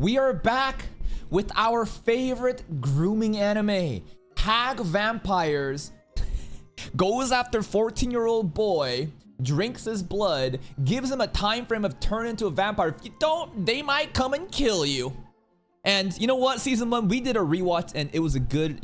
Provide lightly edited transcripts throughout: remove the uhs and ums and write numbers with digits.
We are back with our favorite grooming anime. Hag Vampires goes after 14-year-old boy, drinks his blood, gives him a time frame of turn into a vampire. If you don't, they might come and kill you. And you know what, season 1, we did a rewatch and it was a good,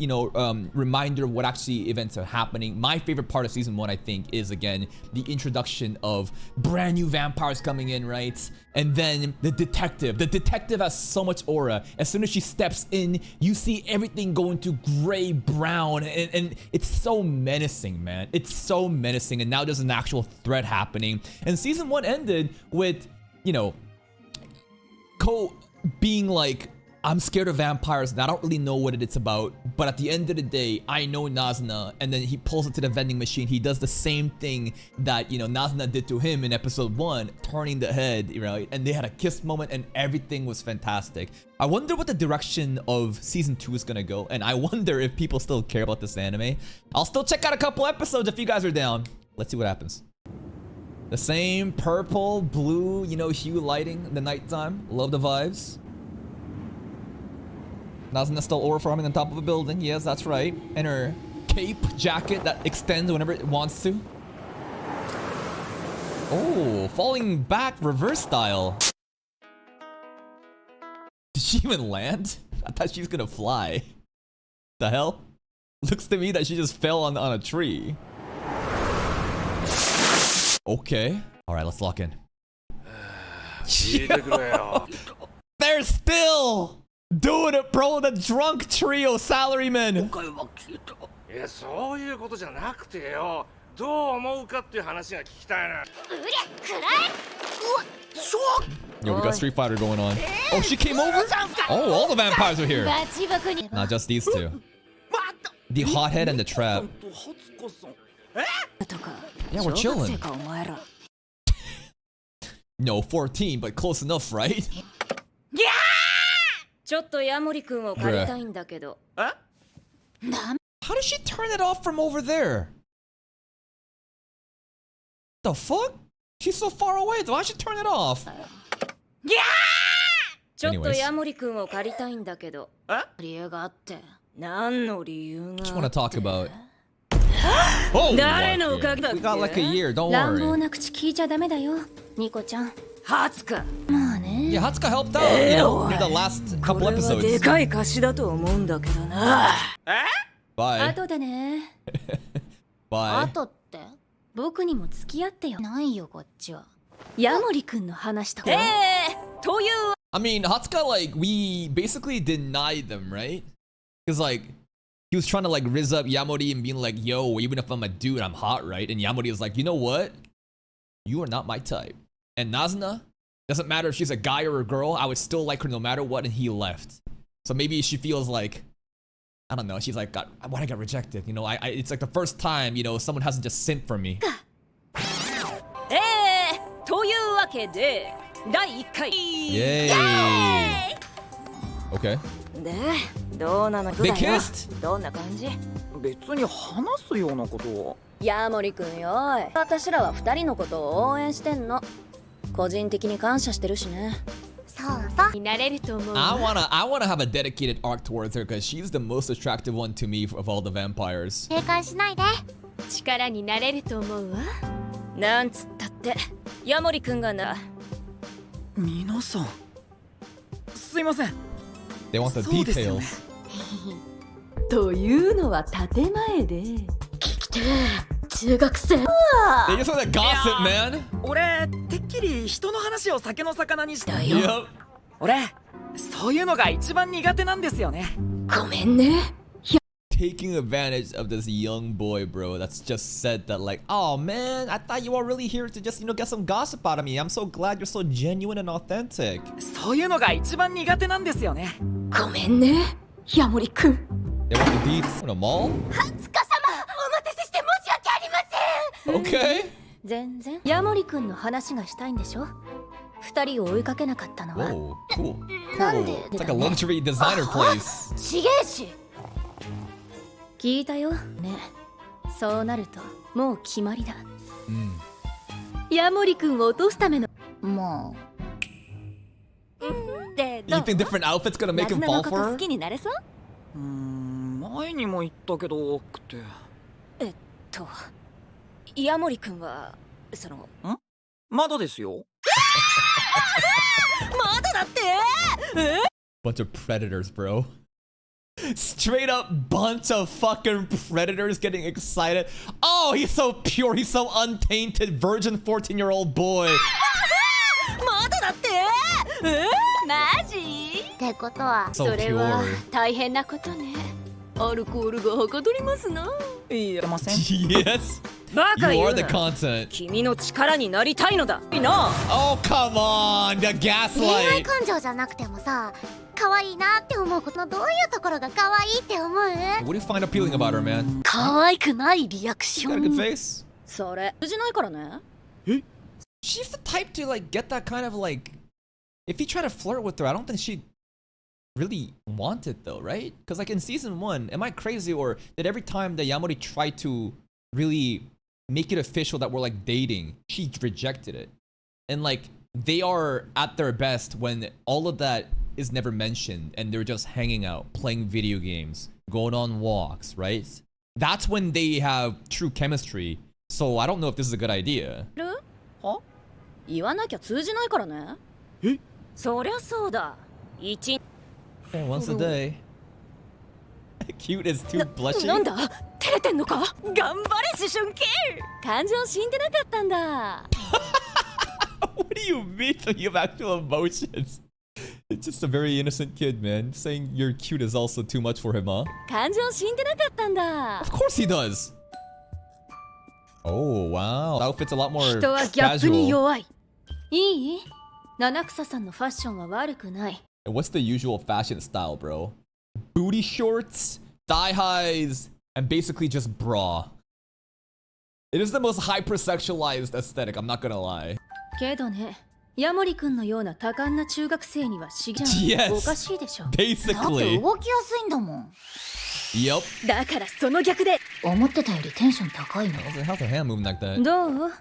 reminder of what actually events are happening. My favorite part of season 1, I think, is again, the introduction of brand new vampires coming in, right? And then the detective. The detective has so much aura. As soon as she steps in, you see everything going to gray brown and it's so menacing, man. It's so menacing, and now there's an actual threat happening. And season 1 ended with, Ko being like, I'm scared of vampires and I don't really know what it's about, but at the end of the day, I know Nazuna. And then he pulls it to the vending machine. He does the same thing that, Nazuna did to him in episode 1, turning the head, right? And they had a kiss moment and everything was fantastic. I wonder what the direction of season 2 is gonna go, and I wonder if people still care about this anime. I'll still check out a couple episodes if you guys are down. Let's see what happens. The same purple, blue, hue lighting in the nighttime. Love the vibes. Nazuna stole aura farming on top of a building. Yes, that's right. And her cape jacket that extends whenever it wants to. Oh, falling back reverse style. Did she even land? I thought she was gonna fly. The hell? Looks to me that she just fell on a tree. Okay. Alright, let's lock in. They're still doing it, bro. The drunk trio salaryman. Yo, we got Street Fighter going on. Oh, she came over? Oh, all the vampires are here. Not just these two. The hothead and the trap. Yeah, we're chilling. No, 14, but close enough, right? Bruh. How does she turn it off from over there? The fuck? She's so far away. Why should she turn it off? Anyways. Just want to talk about. Oh, we got like a year. Don't worry. Yeah, Hatsuka helped out, in the last couple episodes. Bye. Bye. I mean, Hatsuka, like, we basically denied them, right? Because, like, he was trying to, like, rizz up Yamori and being like, yo, even if I'm a dude, I'm hot, right? And Yamori is like, you know what? You are not my type. And Nazuna, doesn't matter if she's a guy or a girl, I would still like her no matter what, and he left. So maybe she feels like, I don't know, she's like, why'd I get rejected? It's like the first time, someone hasn't just simped for me. Yay! Okay. They kissed? 別に話すようなことは。ヤモリ君よい。私らは2人のことを応援してんの。個人的に感謝してるしね。そうそう。になれると思う。I wanna have a dedicated arc towards her because she's the most attractive one to me of all the vampires. 警戒しないで。力になれると思うわ。なんつったって、ヤモリ君がな。皆さん、すいません。They want the details. というのは建前で。聞きて中学生。They just want that gossip, man. 俺、てっきり人の話を酒の魚にしたよ。Yep. 俺、そういうのが一番苦手なんですよね。ごめんね。Taking advantage of this young boy, bro, that's just said that like, oh man, I thought you were really here to just, get some gossip out of me. I'm so glad you're so genuine and authentic. そういうのが一番苦手なんですよね。ごめんね、ヤモリ君。They want the deeds in a mall? ハツカ様、お待たせして申し訳ありません。Okay. 全然。ヤモリ君の話がしたいんでしょ。二人を追いかけなかったのは。Whoa, cool. なんで It's like a luxury designer place. ちげえし。聞いたよ。ね。そうなるともう決まりだ。ヤモリ君を落とすための。もう。でど You think different outfits gonna make him ナズナ fall のこと for 好 her? きになれそう？前にも言ったけど多くて。ヤモリ君はそのまだですよ。まだだって？ Bunch of predators, bro. Straight up bunch of fucking predators getting excited. Oh, he's so pure. He's so untainted, virgin 14-year-old boy. まだだって？マジ？ってことは So それは pure. 大変なことね。アルコールがはかどりますな。言えません。Yes. バ You カ言 are う the な。 content. 君の力になりたいのだ。いいな。 Oh, come on. The 恋愛 gaslight. 感情じゃなくてもさ、可愛いなって思うことのどういうところが可愛いって思う？ What do you find appealing about her, man? 可愛くないリアクシ She ョ got a good ン。 face. それ通じないからね。She's the type to like get that kind of like. If you try to flirt with her, I don't think she'd really want it though, right? Because like in season 1, am I crazy or did every time that Yamori tried to really make it official that we're like dating, she rejected it? And like they are at their best when all of that is never mentioned and they're just hanging out, playing video games, going on walks, right? That's when they have true chemistry. So I don't know if this is a good idea. は？言わなきゃ通じないからね。そりゃそうだ。一 Yeah, once a day. Cute is too blushy. なんだ？照れてんのか？頑張れ思春期。感情死んでなかったんだ。What do you mean that you have actual emotions? It's just a very innocent kid, man. Saying you're cute is also too much for him, huh? 感情死んでなかったんだ。 Of course he does. Oh, wow. Outfit's a lot more 人はギャップに casual. 弱い。いい？七草さんのファッションは悪くない。 What's the usual fashion style, bro? Booty shorts, thigh highs, and basically just bra. It is the most hypersexualized aesthetic, I'm not gonna lie. けどね、ヤモリ君のような多感な中学生にはしぎゃ Yes. おかしいでしょ。だって Basically. 動きやすいんだもん。 Yep. だからその逆で。思ってたよりテンション高いの。 How's her hand moving like that? どう？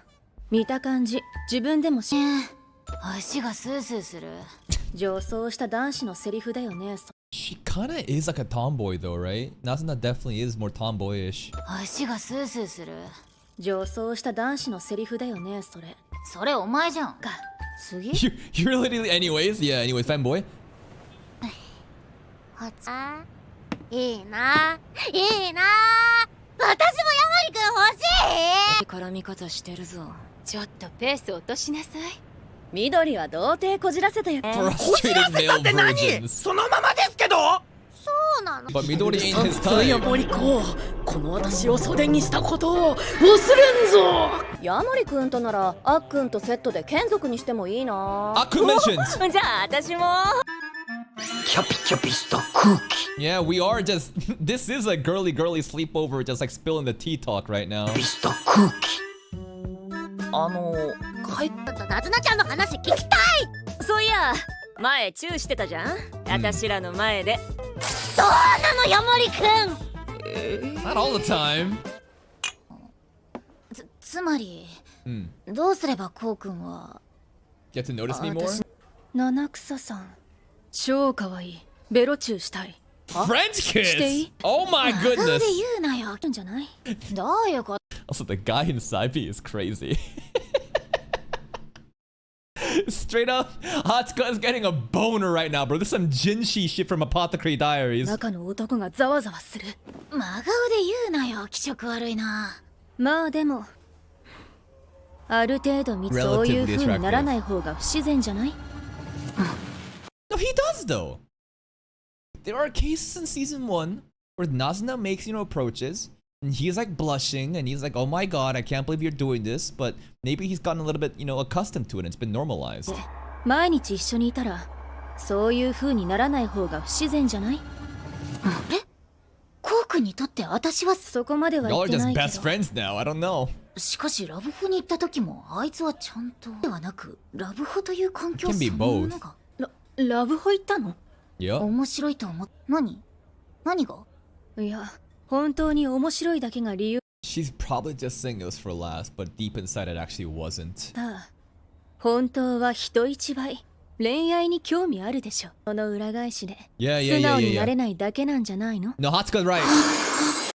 見た感じ、自分でも足がスースーする。女装した男子のセリフだよね。 She kinda is like a tomboy though, right? Nazuna definitely is more tomboyish. 足がスースーする。女装した男子のセリフだよね、それ。それお前じゃん。か、次？ You're literally, anyways, yeah, anyways, fanboy. いいな、いいな。私もヤモリくん欲しい。絡み方してるぞ。ちょっとペース落としなさい。緑は童貞こじらせたよ。 Frustrated male virgins. そのままですけど。そうなの。 But Midori ain't his そういう type. 森子、この私を袖にしたことを忘れんぞ。ヤモリ君とならあっくんとセットで眷属にしてもいいな。 Aku mentions. じゃあ私も。キャピキャピした空気。 Yeah, we are just. This is a girly sleepover, just like spilling the tea talk right now. した空気。帰っちょっとナズナちゃんの話聞きたい。そういや、前チューしてたじゃん。私らの前で。どうなのヤモリくん。Not all the time. つまり、どうすればこうくんは。 Get to notice me more? 七草さん、超かわいい。ベロチューしたい。 French してい kiss! Oh my 真顔 goodness! で言うなよ。んじゃない？どういうこと？ Also, the guy inside me is crazy. Straight up, Hatsuka is getting a boner right now, bro. This is some Jinshi shit from Apothecary Diaries. 中の男がざわざわする。真顔で言うなよ。気色悪いな。まあでも、ある程度そういう風にならない方が不自然じゃない？ No, he does though. There are cases in season 1 where Nazuna makes, approaches, and he's like blushing, and he's like, oh my god, I can't believe you're doing this, but maybe he's gotten a little bit, accustomed to it, and it's been normalized. 毎日一緒にいたら、そういう風にならない方が不自然じゃない？コウ君にとって私は。そこまでは Y'all 言っ are てな just いけ best ど。 friends now, I don't know. しかしラブホに行った時もあいつはちゃんとではなくラブホという環境 Can そ be のものがラブホ行ったの？ Yep. 面白いと思っ。何が？いや、本当に面白いだけが理由 She's probably just saying it was for laughs, but deep inside it actually wasn't. だ。本当は人一倍恋愛に興味あるでしょ。その裏返しで Yeah, 素 yeah, 直 yeah, に yeah, なれ yeah. ないだけなんじゃないの？ No, Hatsuka's right.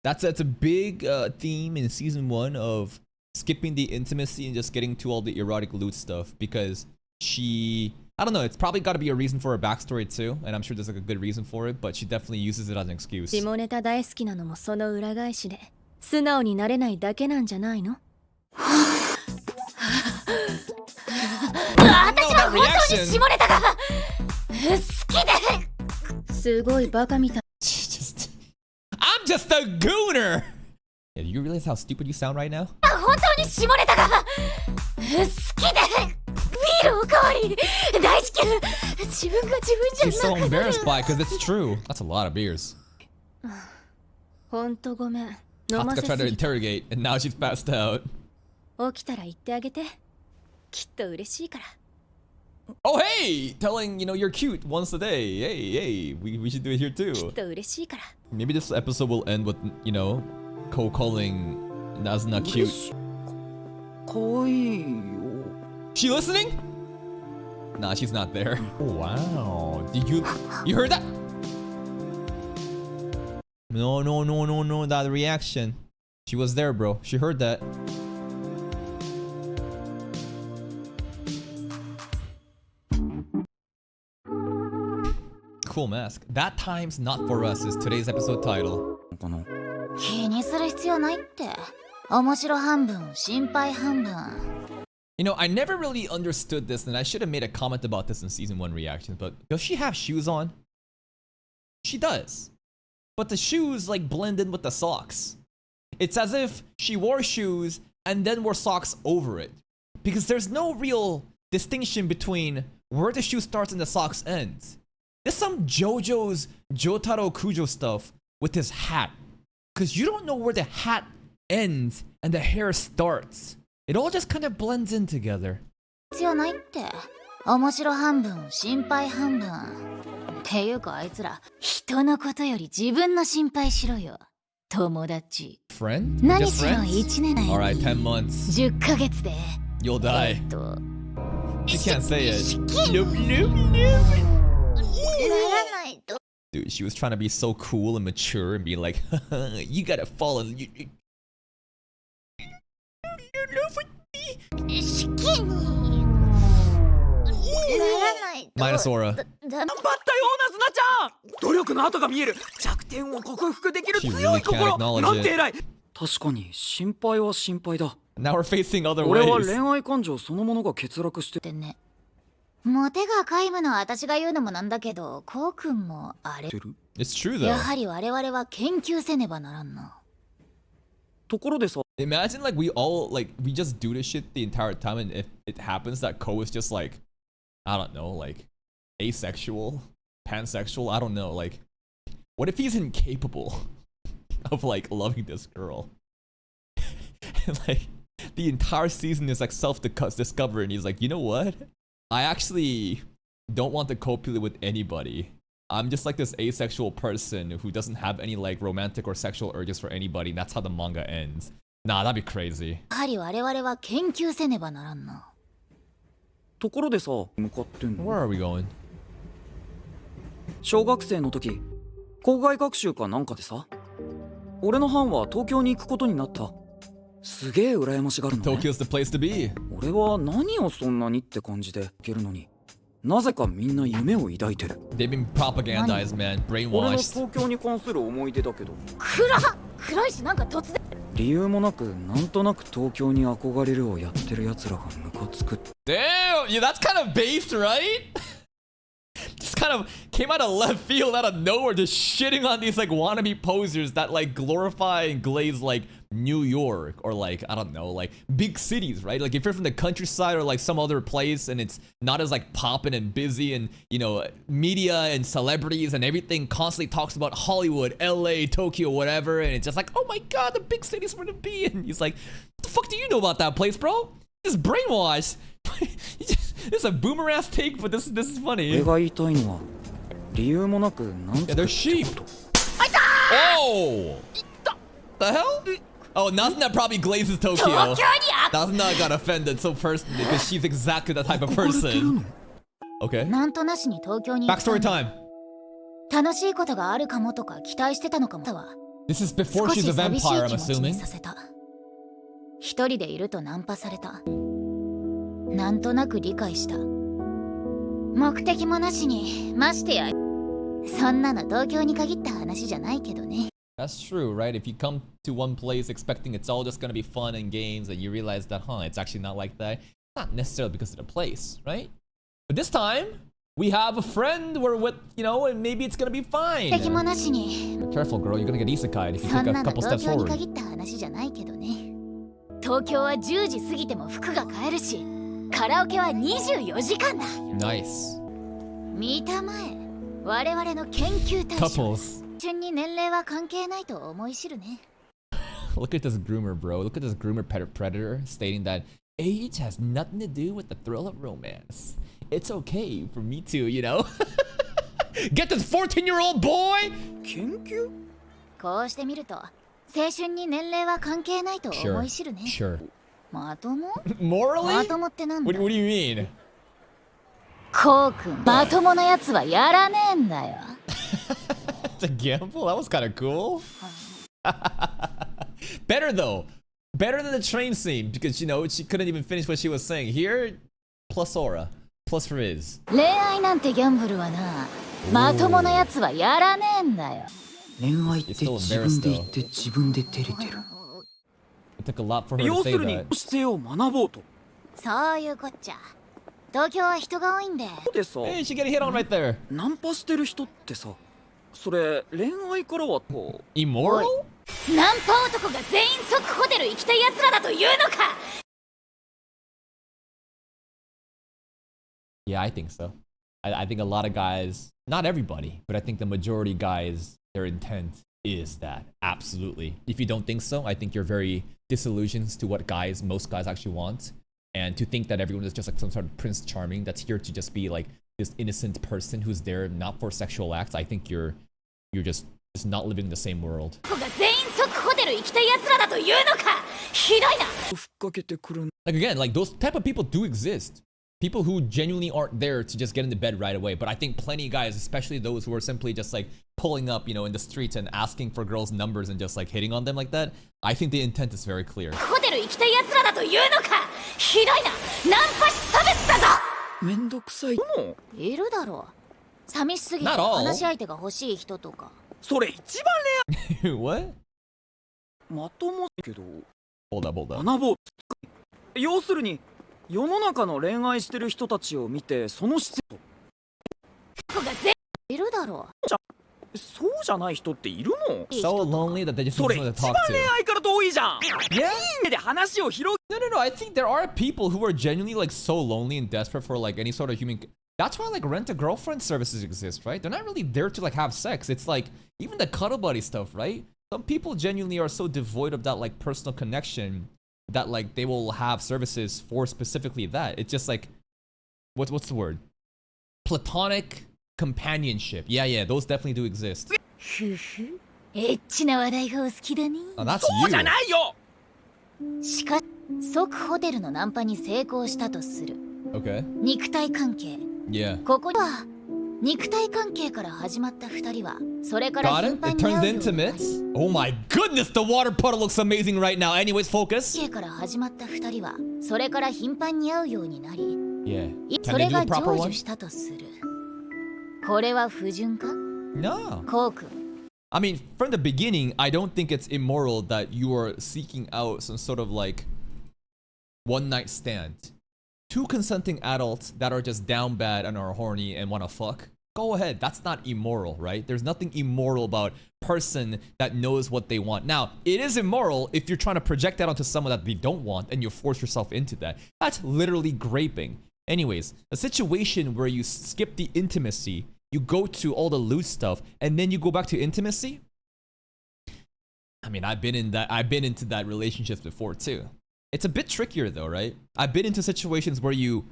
That's a big theme in season 1 of skipping the intimacy and just getting to all the erotic loot stuff because she, I don't know, it's probably got to be a reason for her backstory too, and I'm sure there's like a good reason for it, but she definitely uses it as an excuse. 下ネタ大好きなのもその裏返しで素直になれないだけなんじゃないの？私は本当に下ネタが好きで。すごいバカみたい。I'm just a gooner! Yeah, do you realize how stupid you sound right now? 本当に下ネタが好きで。ビールおかわり大好き。自分が自分 She's じゃ so なくなる。 embarrassed by it because it's true. That's a lot of beers. ほんとごめん。飲ま Hatsuka せ tried す to ぎた。 interrogate, and now she's passed out. 起きたら言ってあげて。きっと嬉しいから。Oh, hey! Telling, you know, you're cute once a day. Hey, we should do it here きっ too. と嬉しいから。Maybe this episode will end with, you know, Ko calling Nazuna cute. かわいいよ。 She listening? Nah, she's not there. Oh, wow. Did you heard that? No, that reaction. She was there, bro. She heard that. Cool mask. That time's not for us is today's episode title. かな。気にする必要ないって。面白半分、心配半分。You know, I never really understood this, and I should have made a comment about this in season 1 reaction, but does she have shoes on? She does. But the shoes like blend in with the socks. It's as if she wore shoes and then wore socks over it. Because there's no real distinction between where the shoe starts and the socks ends. There's some JoJo's Jotaro Kujo stuff with his hat. Because you don't know where the hat ends and the hair starts. It all just kind of blends in together. 必要ないって。面白半分、心配半分。っていうかあいつら、人のことより自分の心配しろよ。友達。 Friend? 何 Just しろ friends? 1年内 Alright, に 10 months. 10ヶ月で。You'll die. She can't say it. Nope. ならないと。 Dude, she was trying to be so cool and mature and be like, you gotta fall in. You're in love with me. 試験に。ならないと。 Minus aura. 頑張ったよ、なずなちゃん。努力の跡が見える。弱点を克服できる強い She really can't 心。 acknowledge なんて偉い。確かに心配は心配だ。 Now we're facing other 俺は ways. 恋愛感情そのものが欠落してってね。モテが皆無の私が言うのもなんだけど、コウ君もあれ。る。 It's true や though. はり我々は研究せねばならんな。ところでさ、 Imagine like we all like we just do this shit the entire time, and if it happens that Ko is just like, I don't know, like asexual, pansexual, I don't know, like what if he's incapable of like loving this girl? And like the entire season is like self-discovery, and he's like, you know what? I actually don't want to copulate with anybody. I'm just like this asexual person who doesn't have any like romantic or sexual urges for anybody, and that's how the manga ends. Nah, that'd be crazy. やはり我々は研究せねばならんな。ところでさ、向かってん Where の？ are we going? 小学生の時、校外学習かなんかでさ、俺の班は東京に行くことになった。すげえ羨ましがるのね。 Tokyo's the place to be. 俺は何をそんなにって感じで行けるのに、なぜかみんな夢を抱いてる。 They've been propagandized, man. 俺の Brainwashed. 東京に関する思い出だけど、暗いしなんか突然。理由もなくなんとなく東京に憧れるをやってる奴らがムカつく。 Damn, yeah, that's kind of based, right? Just kind of came out of left field, out of nowhere, just shitting on these like wannabe posers that like glorify and glaze like New York or like, I don't know, like big cities, right? Like if you're from the countryside or like some other place and it's not as like poppin' and busy, and you know, media and celebrities and everything constantly talks about Hollywood, LA, Tokyo, whatever, and it's just like, oh my god, the big city's where to be. And he's like, what the fuck do you know about that place, bro? Just brainwashed. It's a boomer ass take, but this is funny. 俺が言いたいのは理由もなくなんつ Yeah, they're sheep. Oh! The hell? Oh, Nazuna probably glazes Tokyo. Nazuna got offended so personally because she's exactly the type of person. Okay. なんとなしに東京に行った Backstory time. 楽しいことがあるかもとか期待してたのかも。This is before 少 she's し a 寂しい vampire, I'm 気持ちに assuming. させた。一人でいるとナンパされた。なんとなく理解した。目的もなしに、ましてや。そんなの東京に限った話じゃないけどね。That's true, right? If you come to one place expecting it's all just gonna be fun and games, and you realize that, it's actually not like that. Not necessarily because of the place, right? But this time, we have a friend we're with, and maybe it's gonna be fine. 目的もなしに。 Careful, girl, you're gonna get isekai'd if you そん take な a の couple 東 steps 京に forward. 限った話じゃないけどね。東京は10時過ぎても服が買えるし、カラオケは24時間だ。Nice. 見たまえ、我々の研究対象。 Couples. 順に年齢は関係ないと思い知るね。 Look at this groomer, bro. Look at this groomer predator stating that age has nothing to do with the thrill of romance. It's okay for me to, get this 14-year-old boy! 研究？こうしてみると、青春に年齢は関係ないと思い知るね。 Sure. まとも？ Morally? まともってなんだ？ What do you mean? こうくん、まともなやつはやらねえんだよ。It's a gamble? That was kind of cool. Better though. Better than the train scene because, she couldn't even finish what she was saying. Here, plus aura, plus frizz. 恋愛なんてギャンブルはな、まともなやつはやらねえんだよ。恋愛って自分で言って自分で照れてる。It took a lot for her 要 to す say るに that. 姿勢を学ぼうと。そういうこっちゃ。東京は人が多いんで。でさ、 Hey, she getting hit on right there. ナンパしてる人ってさ、それ恋愛からはこう Immoral? ナンパ男が全員即ホテル行きたい奴らだというのか。 Yeah, I think so. I think a lot of guys, not everybody, but I think the majority guys, their intent is that. Absolutely. If you don't think so, I think you're very disillusioned to what most guys actually want. And to think that everyone is just like some sort of Prince Charming that's here to just be like this innocent person who's there not for sexual acts, I think you're just not living in the same world. が全員即ホテル行きたい奴らだというのか。ひどいな。ふっかけてくる。 Like again, like those type of people do exist. People who genuinely aren't there to just get into bed right away. But I think plenty of guys, especially those who are simply just like pulling up, in the streets and asking for girls' numbers and just like hitting on them like that, I think the intent is very clear. ホテル行きたい奴らだというのか。ひどいな。ナンパ師差別だぞ。めんどくさいの。いるだろう。寂しすぎて Not all. 話し相手が欲しい人とか。それ一番 What? まともけど Hold up. 学ぼう。要するに世の中の恋愛してる人たちを見てその姿勢いるだろう。そうじゃない人っているの？ So lonely that they just そ need れ someone 一 to 番 talk 恋 to. 愛から遠いじゃん。 Yeah? 目で話を広 No. I think there are people who are genuinely like so lonely and desperate for like any sort of human. That's why like rent-a-girlfriend services exist, right? They're not really there to like have sex. It's like even the cuddle buddy stuff, right? Some people genuinely are so devoid of that like personal connection that like they will have services for specifically that. It's just like what's the word? Platonic companionship. Yeah, those definitely do exist. ふふ。エッチな話題がお好きだね。 Oh, that's そう you. じゃないよ。しかし、即ホテルのナンパに成功したとする。 Okay. 肉体関係。 Yeah. ここでは肉体関係から始まった二人はそれから Got 頻 it? 繁 It に turns 会うようにな intimate. り Oh my goodness, the water puddle looks amazing right now. Anyways, focus. 関係から始まった二人はそれから頻繁に会うようになり Yeah. そ Can れ they do が a proper 成 one? 就したとする。これは不純か？ No. コウ君。 I mean, from the beginning, I don't think it's immoral that you are seeking out some sort of like one night stand. Two consenting adults that are just down bad and are horny and want to fuck. Go ahead. That's not immoral, right? There's nothing immoral about person that knows what they want. Now, it is immoral if you're trying to project that onto someone that they don't want and you force yourself into that. That's literally graping. Anyways, a situation where you skip the intimacy, you go to all the loose stuff, and then you go back to intimacy. I mean, I've been into that relationships before too. It's a bit trickier though, right? I've been into situations where you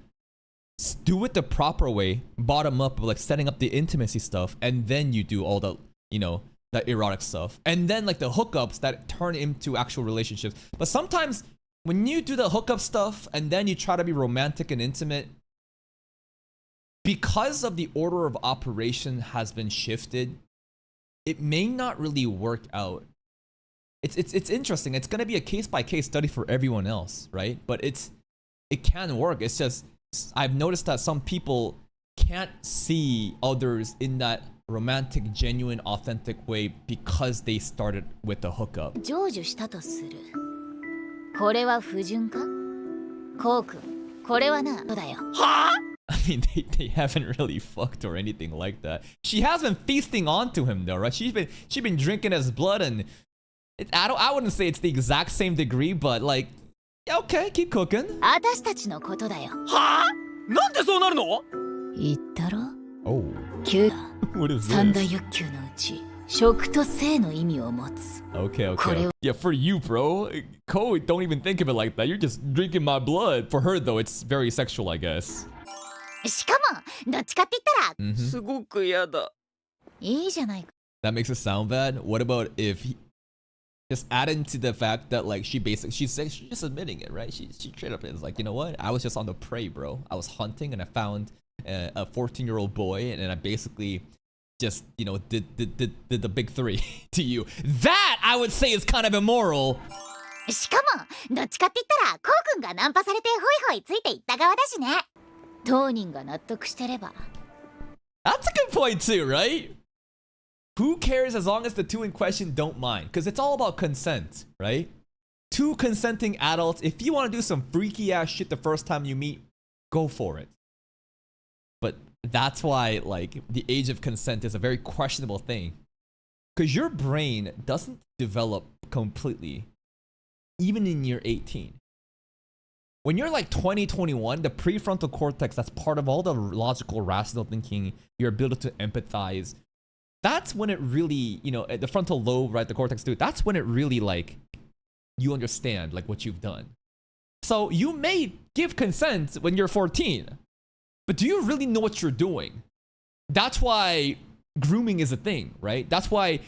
do it the proper way, bottom up, like setting up the intimacy stuff, and then you do all the, the erotic stuff. And then like the hookups that turn into actual relationships. But sometimes when you do the hookup stuff and then you try to be romantic and intimate, because of the order of operation has been shifted, it may not really work out. It's interesting. It's gonna be a case by case study for everyone else, right? But it can work. It's just I've noticed that some people can't see others in that romantic, genuine, authentic way because they started with the hookup. 成就したとする。これは不純か？コウ君、これはな、そうだよ。I mean, they haven't really fucked or anything like that. She has been feasting onto him though, right? She's been drinking his blood, and I wouldn't say it's the exact same degree, but like, yeah, okay, keep cooking. 私たちのことだよ。なんでそうなるの？言ったろ？ Oh, 九 what is 三大 this? 欲求のうち、食と性の意味を持つ。 Okay, okay. Koreo. Yeah, for you, bro. Ko, don't even think of it like that. You're just drinking my blood. For her, though, it's very sexual, I guess. しかも、どっちかって言ったら、 Mhm. すごく嫌だ。いいじゃないか。 That makes it sound bad. What about if he just add into the fact that like she's just admitting it, right? She straight up is like, you know what? I was just on the prey, bro. I was hunting and I found a 14-year-old boy, and I basically just, you know, did the big three to you. That I would say is kind of immoral. しかも、どっちかって言ったら、コウ君がナンパされてホイホイついていった側だしね。当人が納得してれば。 That's a good point too, right? Who cares as long as the two in question don't mind? Because it's all about consent, right? Two consenting adults. If you want to do some freaky ass shit the first time you meet, go for it. But that's why, like, the age of consent is a very questionable thing. Because your brain doesn't develop completely, even in year 18. When you're like 20, 21, the prefrontal cortex, that's part of all the logical, rational thinking, your ability to empathize, that's when it really, you know, the frontal lobe, right, the cortex too, that's when it really, like, you understand, like, what you've done. So you may give consent when you're 14, but do you really know what you're doing? That's why grooming is a thing, right? That's why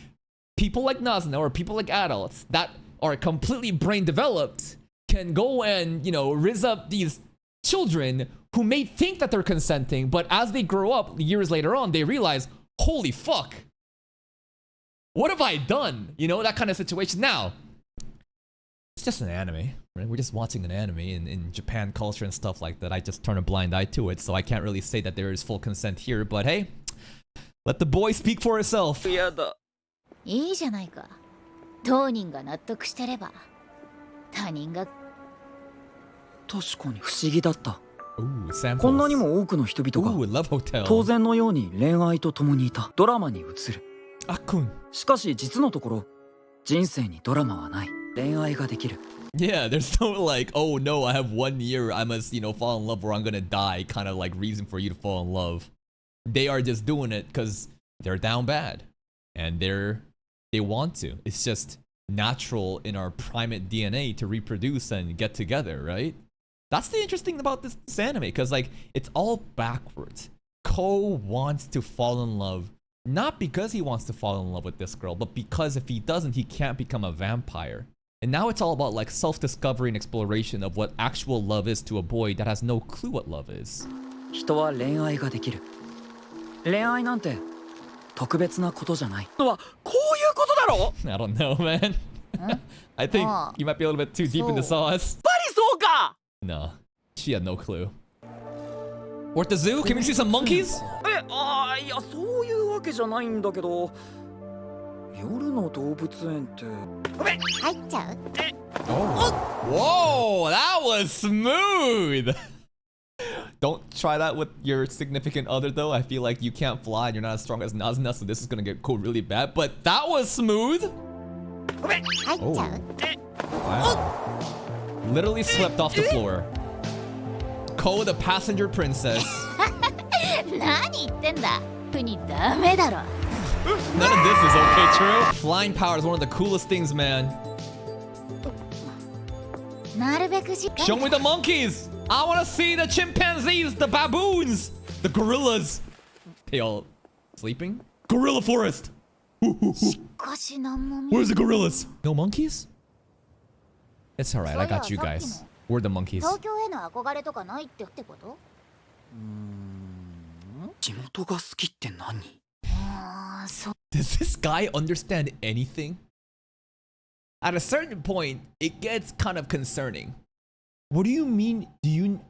people like Nazna or people like adults that are completely brain developed can go and, you know, rizz up these children who may think that they're consenting, but as they grow up years later on, they realize, holy fuck, what have I done? You know, that kind of situation. Now, it's just an anime, right? We're just watching an anime in Japan culture and stuff like that. I just turn a blind eye to it, so I can't really say that there is full consent here, but hey, let the boy speak for herself. 嫌だ。いいじゃないか。当人が納得してれば。他人が。確かに不思議だった。 Ooh, samples. こんなにも多くの人々 Ooh, が Love Hotel. 当然のように恋愛と共にいた。ドラマに映る。 Akun. しかし実のところ、人生にドラマはない。恋愛ができる。 Yeah, there's no like, oh no, I have 1 year, I must, you know, fall in love or I'm gonna die kind of like reason for you to fall in love. They are just doing it because they're down bad and they want to. It's just natural in our primate DNA to reproduce and get together, right? That's the interesting thing about this anime, because like it's all backwards. Ko wants to fall in love, not because he wants to fall in love with this girl, but because if he doesn't, he can't become a vampire. And now it's all about like self-discovery and exploration of what actual love is to a boy that has no clue what love is. 人は恋愛ができる。恋愛なんて特別なことじゃない。はこういうことだろ？ I don't know, man. I think you might be a little bit too deep in the sauce. やっぱりそうか。 No, she had no clue. We're at the zoo? Can we see some monkeys? いやそういうわけじゃないんだけど、夜の動物園って。入っちゃう？ Oh. Whoa, that was smooth. Don't try that with your significant other though. I feel like you can't fly and you're not as strong as Nazna, so this is gonna get cool really bad. But that was smooth. 入っちゃう？ Wow. Literally swept off the floor. Ko, the passenger princess. 何言ってんだ？国ダメだろ。 None of this is okay, true? Flying power is one of the coolest things, man. なるべくしっかり。 Show me the monkeys! I wanna see the chimpanzees, the baboons, the gorillas. They all sleeping? Gorilla forest! しかしなんも見 Where's the gorillas? No monkeys? It's alright, I got you guys. We're the monkeys. 東京への憧れとかないってこと？地元が好きって何？ Does this guy understand anything? At a certain point, it gets kind of concerning. What do you mean? You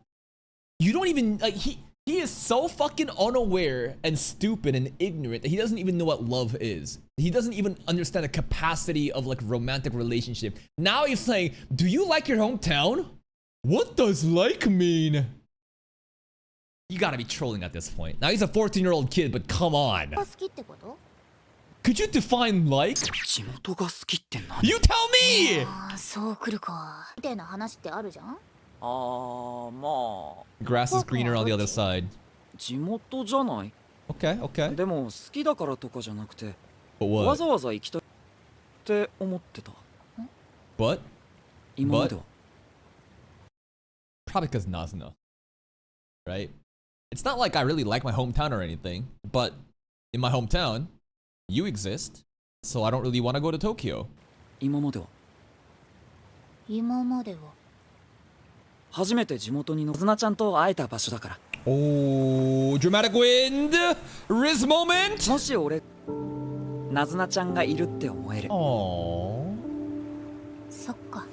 don't even like he is so fucking unaware and stupid and ignorant that he doesn't even know what love is. He doesn't even understand the capacity of like romantic relationship. Now he's saying, "Do you like your hometown? What does like mean?" You gotta be trolling at this point. Now he's a 14-year-old kid, but come on. Could you define like? 地元が好きって何？ You tell me! そう来るかみたいな話ってあるじゃん。まあ Grass is greener on the other side. 地元じゃない。 Okay, okay. でも好きだからとかじゃなくて、 But わ what? ざわざ行きたいって思ってた。 But? 今までは。 Probably because Nazuna. Right? It's not like I really like my hometown or anything, but in my hometown, you exist, so I don't really want to go to Tokyo. 今までは。今までは。初めて地元にのずなちゃんと会えた場所だから。 Oh, dramatic wind! Riz moment! もし俺、なずなちゃんがいるって思える。 Aww. そっか。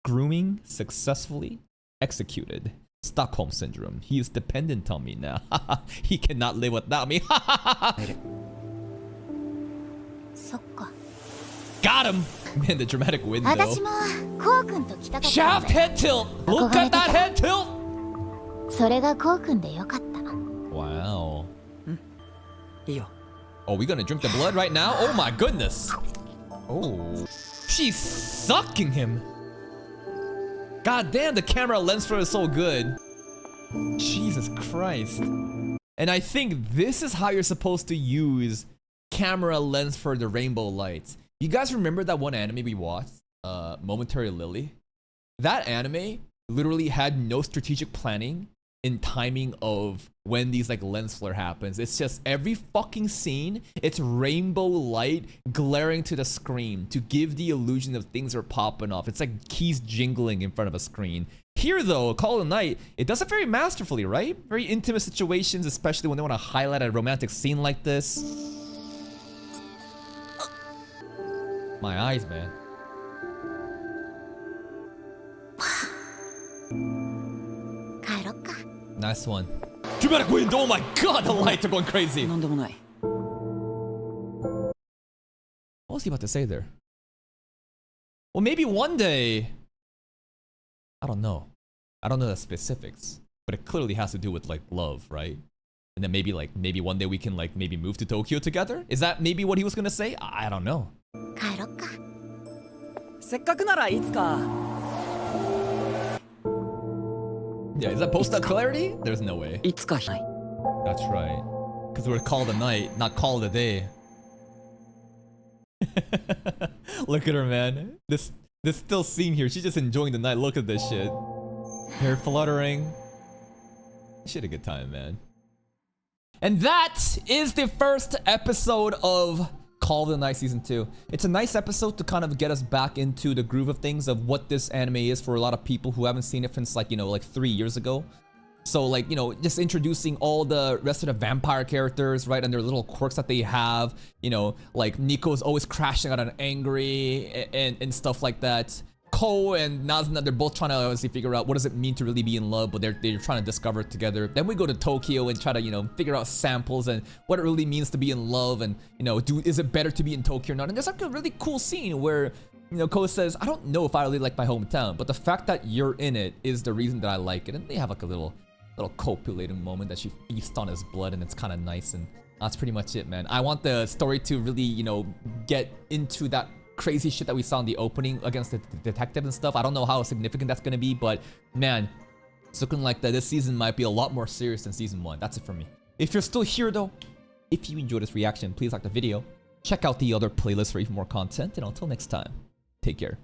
Grooming successfully executed. Stockholm syndrome. He is dependent on me now. He cannot live without me. そっか。Got him! Man, the dramatic wind 私 though. もこうくんと来たかったん Shaft だよ。 head tilt! Look at that head tilt! それがこうくんでよかった。 Wow. いいよ。 Oh, we gonna drink the blood right now? Oh my goodness. Oh. She's sucking him. God damn, the camera lens flare is so good. Jesus Christ. And I think this is how you're supposed to use camera lens for the rainbow lights. You guys remember that one anime we watched? Momentary Lily? That anime literally had no strategic planning in timing of when these like lens flare happens. It's just every fucking scene, it's rainbow light glaring to the screen to give the illusion of things are popping off. It's like keys jingling in front of a screen. Here though, Call of Night, it does it very masterfully, right? Very intimate situations, especially when they want to highlight a romantic scene like this. My eyes, man. Nice one. Dramatic wind! Oh my god, the lights are going crazy! なんでもない。 What was he about to say there? Well, maybe one day... I don't know. I don't know the specifics. But it clearly has to do with, like, love, right? And then maybe, like, maybe one day we can, like, maybe move to Tokyo together? Is that maybe what he was gonna say? I don't know. 帰ろっか。せっかくならいつか。 Yeah, is that post-up clarity? There's no way. いつかない。 That's right. Because we're called a night, not called a day. Look at her, man. This still scene here. She's just enjoying the night. Look at this shit. Hair fluttering. She had a good time, man. And that is the first episode of Call of the Night Season 2. It's a nice episode to kind of get us back into the groove of things of what this anime is for a lot of people who haven't seen it since like, 3 years ago. So like, just introducing all the rest of the vampire characters, right? And their little quirks that they have, like Nico's always crashing out and angry and stuff like that. Ko and Nazuna, they're both trying to obviously figure out what does it mean to really be in love, but they're trying to discover it together. Then we go to Tokyo and try to, figure out samples and what it really means to be in love and, is it better to be in Tokyo or not? And there's like a really cool scene where, Ko says, I don't know if I really like my hometown, but the fact that you're in it is the reason that I like it. And they have like a little copulating moment that she feasts on his blood and it's kind of nice, and that's pretty much it, man. I want the story to really, get into that crazy shit that we saw in the opening against the detective and stuff. I don't know how significant that's gonna be, but man, it's looking like that this season might be a lot more serious than season 1. That's it for me. If you're still here though, if you enjoyed this reaction, please like the video, check out the other playlists for even more content, and until next time, take care.